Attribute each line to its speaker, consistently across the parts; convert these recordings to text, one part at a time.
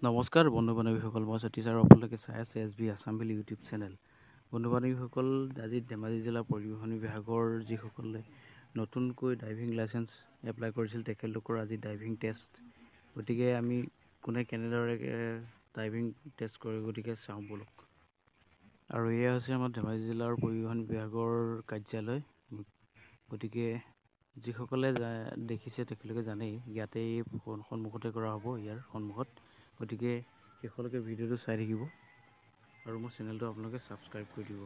Speaker 1: নমস্কাৰ বন্ধু বান্ধৱীসকল, মই সতীশ আৰু আপোনালোকে চাই আছে SB আছাম বুলি ইউটিউব চেনেল। বন্ধু বান্ধৱীসকল, আজি ধেমাজি জিলা পৰিবহণ বিভাগৰ যিসকলে নতুনকৈ ড্ৰাইভিং লাইচেন্স এপ্লাই কৰিছিল তেখেতলোকৰ আজি ড্ৰাইভিং টেষ্ট। গতিকে আমি কোনে কেনেদৰে ড্ৰাইভিং টেষ্ট কৰে গতিকে চাওঁ বলক। আৰু এয়া হৈছে আমাৰ ধেমাজি জিলাৰ পৰিবহণ বিভাগৰ কাৰ্যালয়। গতিকে যিসকলে দেখিছে তেখেতলোকে জানেই, ইয়াতেই সন্মুখতে কৰা হ'ব, ইয়াৰ সন্মুখত। গতিকে শেষলৈকে ভিডিঅ'টো চাই থাকিব আৰু মোৰ চেনেলটো আপোনালোকে ছাবস্ক্ৰাইব কৰি দিব।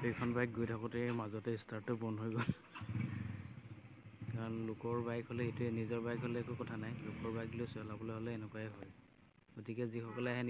Speaker 1: এইখন বাইক গৈ থাকোঁতে মাজতে ষ্টাৰ্টটো বন্ধ হৈ গ'ল। কাৰণ লোকৰ বাইক হ'লে এইটোৱে, নিজৰ বাইক হ'লে একো কথা নাই, লোকৰ বাইক লৈ চলাবলৈ হ'লে এনেকুৱাই হয়। গতিকে যিসকলে আহে